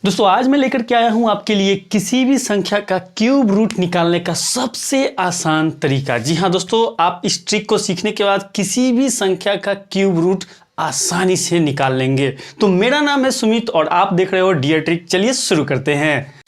दोस्तों आज मैं लेकर के आया हूं आपके लिए किसी भी संख्या का क्यूब रूट निकालने का सबसे आसान तरीका। जी हां दोस्तों, आप इस ट्रिक को सीखने के बाद किसी भी संख्या का क्यूब रूट आसानी से निकाल लेंगे। तो मेरा नाम है सुमित और आप देख रहे हो डियर ट्रिक। चलिए शुरू करते हैं।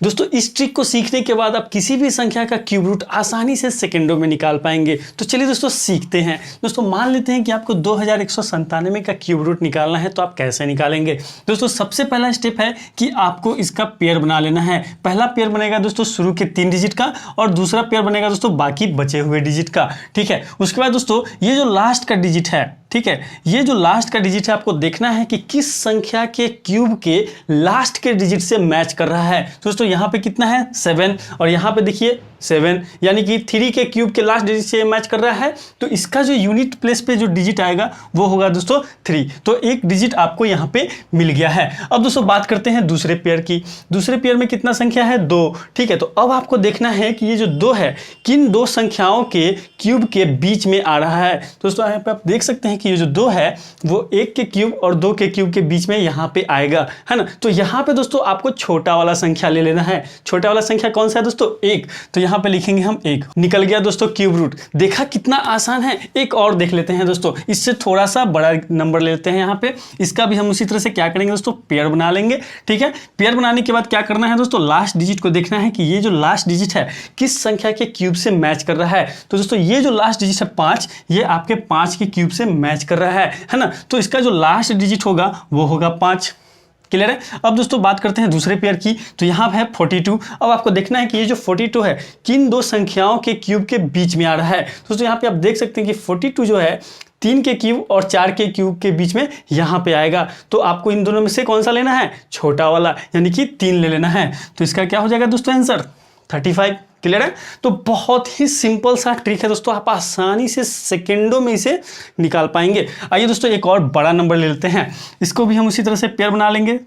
दोस्तों इस ट्रिक को सीखने के बाद आप किसी भी संख्या का क्यूब रूट आसानी से सेकंडों में निकाल पाएंगे। तो चलिए दोस्तों सीखते हैं। दोस्तों मान लेते हैं कि आपको 2197 का क्यूब रूट निकालना है, तो आप कैसे निकालेंगे। दोस्तों सबसे पहला स्टेप है कि आपको इसका पेयर बना लेना है। पहला पेयर बनेगा दोस्तों शुरू के 3 डिजिट का और दूसरा पेयर बनेगा दोस्तों बाकी बचे हुए डिजिट का। ठीक है, उसके बाद दोस्तों ये जो लास्ट का डिजिट है, ठीक है, ये जो लास्ट का डिजिट है आपको देखना है कि किस संख्या के क्यूब के लास्ट के डिजिट से मैच कर रहा है। दोस्तों यहाँ पे कितना है 7 और यहाँ पे देखिए 7, यानी कि 3 के क्यूब के लास्ट डिजिट से मैच कर रहा है। तो इसका जो यूनिट प्लेस पे जो डिजिट आएगा वो होगा दोस्तों 3। तो एक डिजिट आपको यहाँ पे मिल गया है। अब दोस्तों बात करते हैं दूसरे पेयर की। दूसरे पेयर में कितना संख्या है 2। ठीक है, तो अब आपको देखना है कि ये जो 2 है किन दो संख्याओं के क्यूब के बीच में आ रहा है। दोस्तों यहाँ पे आप देख सकते हैं कि ये जो 2 है वो 1 के क्यूब और 2 के क्यूब के बीच में यहाँ पे आएगा, है ना। तो यहाँ पे दोस्तों आपको छोटा वाला संख्या ले लेना है। छोटा वाला संख्या कौन सा है दोस्तों 1। तो यहाँ पे लिखेंगे हम 1। निकल गया दोस्तों क्यूब रूट। देखा कितना आसान है। एक और देख लेते हैं दोस्तों, इससे थोड़ा सा बड़ा नंबर ले लेते हैं। यहाँ पे इसका भी हम उसी तरह से क्या करेंगे दोस्तों, पेयर बना लेंगे। ठीक है, पेयर बनाने के बाद क्या करना है दोस्तों, लास्ट डिजिट को देखना है कि ये जो लास्ट डिजिट है किस संख्या के क्यूब से मैच कर रहा है। तो दोस्तों ये जो लास्ट डिजिट है 5, ये आपके 5 के क्यूब से मैच कर रहा है ना। तो इसका जो लास्ट डिजिट होगा वो होगा 5। क्लियर है। अब दोस्तों बात करते हैं दूसरे पेयर की। तो यहाँ है 42। अब आपको देखना है कि ये जो 42 है किन दो संख्याओं के क्यूब के बीच में आ रहा है। दोस्तों यहाँ पे आप देख सकते हैं कि 42 जो है 3 के क्यूब और 4 के क्यूब के बीच में यहाँ पे आएगा। तो आपको इन दोनों में से कौन सा लेना है, छोटा वाला, यानी कि 3 ले लेना है। तो इसका क्या हो जाएगा दोस्तों आंसर 35। क्लियर है। तो बहुत ही सिंपल सा ट्रिक है दोस्तों, आप आसानी से सेकंडों में इसे निकाल पाएंगे। आइए दोस्तों एक और बड़ा नंबर ले लेते हैं। इसको भी हम उसी तरह से पेयर बना लेंगे।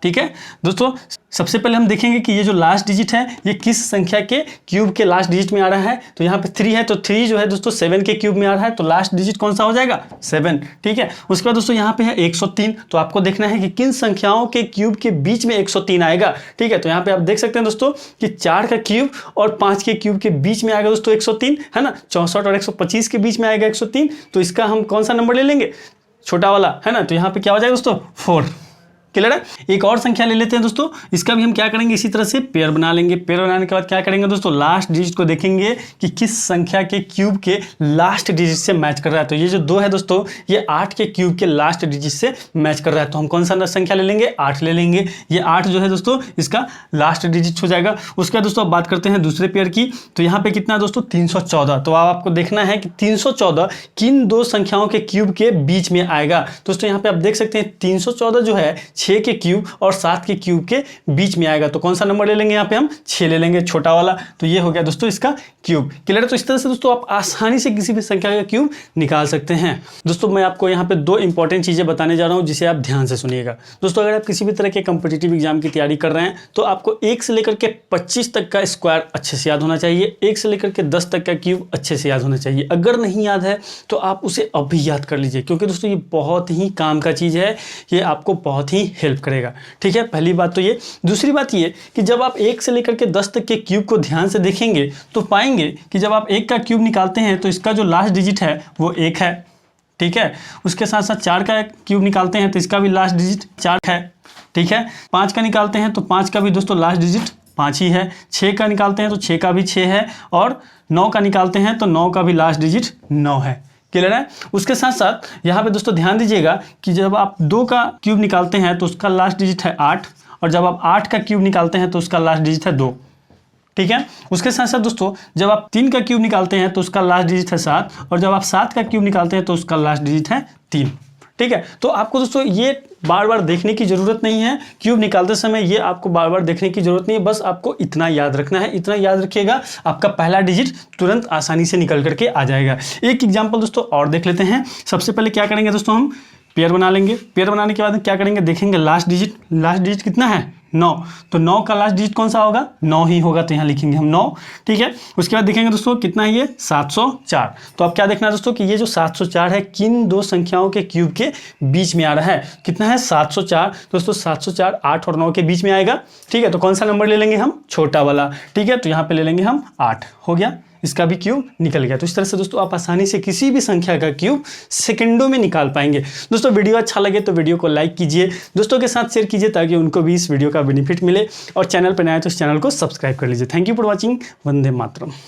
ठीक है दोस्तों, सबसे पहले हम देखेंगे कि ये जो लास्ट डिजिट है ये किस संख्या के क्यूब के लास्ट डिजिट में आ रहा है। तो यहाँ पे 3 है, तो 3 जो है दोस्तों 7 के क्यूब में आ रहा है। तो लास्ट डिजिट कौन सा हो जाएगा 7। ठीक है, उसके बाद दोस्तों यहाँ पे है 103। तो आपको देखना है कि किन संख्याओं के क्यूब के बीच में 103 आएगा। ठीक है, तो यहाँ पे आप देख सकते हैं दोस्तों कि 4 का क्यूब और 5 के क्यूब के बीच में आएगा दोस्तों 103, है ना। 64 और 125 के बीच में आएगा 103। तो इसका हम कौन सा नंबर ले लेंगे, छोटा वाला, है ना। तो यहाँ पे क्या हो जाएगा दोस्तों 4। क्लियर है। एक और संख्या ले लेते हैं दोस्तों, इसका भी हम क्या करेंगे, इसी तरह से पेयर बना लेंगे। पेयर बनाने के बाद क्या करेंगे दोस्तों, लास्ट डिजिट को देखेंगे कि किस संख्या के क्यूब के लास्ट डिजिट से मैच कर रहा है। तो ये जो 2 है दोस्तों ये 8 के क्यूब के लास्ट डिजिट से मैच कर रहा है। तो हम कौन सा संख्या ले लेंगे, 8 ले लेंगे। ये 8 जो है दोस्तों इसका लास्ट डिजिट हो जाएगा। उसके बाद दोस्तों अब बात करते हैं दूसरे पेयर की। तो यहाँ पे कितना दोस्तों 314। तो अब आपको देखना है कि 314 किन दो संख्याओं के क्यूब के बीच में आएगा। दोस्तों यहाँ पे आप देख सकते हैं 314 जो है 6 के क्यूब और 7 के क्यूब के बीच में आएगा। तो कौन सा नंबर ले लेंगे, यहाँ पे हम 6 ले लेंगे, छोटा वाला। तो ये हो गया दोस्तों इसका क्यूब। क्लियर है। तो इस तरह से दोस्तों आप आसानी से किसी भी संख्या का क्यूब निकाल सकते हैं। दोस्तों मैं आपको यहाँ पे 2 इंपॉर्टेंट चीजें बताने जा रहा हूँ जिसे आप ध्यान से सुनिएगा। दोस्तों अगर आप किसी भी तरह के कॉम्पिटिटिव एग्जाम की तैयारी कर रहे हैं तो आपको 1 से लेकर के 25 तक का स्क्वायर अच्छे से याद होना चाहिए। 1 से लेकर के 10 तक का क्यूब अच्छे से याद होना चाहिए। अगर नहीं याद है तो आप उसे अभी याद कर लीजिए, क्योंकि दोस्तों ये बहुत ही काम का चीज है। ये आपको बहुत ही हेल्प करेगा। ठीक है, पहली बात तो ये। दूसरी बात ये कि जब आप 1 से लेकर के 10 तक के क्यूब को ध्यान से देखेंगे तो पाएंगे कि जब आप 1 का क्यूब निकालते हैं तो इसका जो लास्ट डिजिट है वो 1 है। ठीक है, उसके साथ साथ 4 का क्यूब निकालते हैं तो इसका भी लास्ट डिजिट 4 है। ठीक है, 5 का निकालते हैं तो 5 का भी दोस्तों लास्ट डिजिट 5 ही है। 6 का निकालते हैं तो 6 का भी 6 है और 9 का निकालते हैं तो 9 का भी लास्ट डिजिट 9 है। क्लियर है। उसके साथ साथ यहाँ पे दोस्तों ध्यान दीजिएगा कि जब आप 2 का क्यूब निकालते हैं तो उसका लास्ट डिजिट है 8 और जब आप 8 का क्यूब निकालते हैं तो उसका लास्ट डिजिट है 2। ठीक है, उसके साथ साथ दोस्तों जब आप 3 का क्यूब निकालते हैं तो उसका लास्ट डिजिट है 7 और जब आप 7 का क्यूब निकालते हैं तो उसका लास्ट डिजिट है 3। ठीक है, तो आपको दोस्तों ये बार बार देखने की जरूरत नहीं है। क्यूब निकालते समय ये आपको बार बार देखने की जरूरत नहीं है, बस आपको इतना याद रखना है। इतना याद रखिएगा, आपका पहला डिजिट तुरंत आसानी से निकल करके आ जाएगा। एक एग्जांपल दोस्तों और देख लेते हैं। सबसे पहले क्या करेंगे दोस्तों, हम पेयर बना लेंगे। पेयर बनाने के बाद क्या करेंगे, देखेंगे लास्ट डिजिट कितना है 9, तो 9 का लास्ट डिजिट कौन सा होगा? 9 ही होगा, तो यहाँ लिखेंगे हम 9। ठीक है, उसके बाद देखेंगे दोस्तों कितना है ये 704। तो अब क्या देखना है दोस्तों कि ये जो 704 है किन दो संख्याओं के क्यूब के बीच में आ रहा है? कितना है 704। दोस्तों 704 8 और 9 के बीच में आएगा। ठीक है, तो कौन सा नंबर ले लेंगे हम? छोटा वाला। ठीक है, तो यहाँ पे ले लेंगे हम 8। हो गया, इसका भी क्यूब निकल गया। तो इस तरह से दोस्तों आप आसानी से किसी भी संख्या का क्यूब सेकंडों में निकाल पाएंगे। दोस्तों वीडियो अच्छा लगे तो वीडियो को लाइक कीजिए, दोस्तों के साथ शेयर कीजिए ताकि उनको भी इस वीडियो का बेनिफिट मिले, और चैनल पर नया है तो इस चैनल को सब्सक्राइब कर लीजिए। Thank you for watching. Vande Mataram.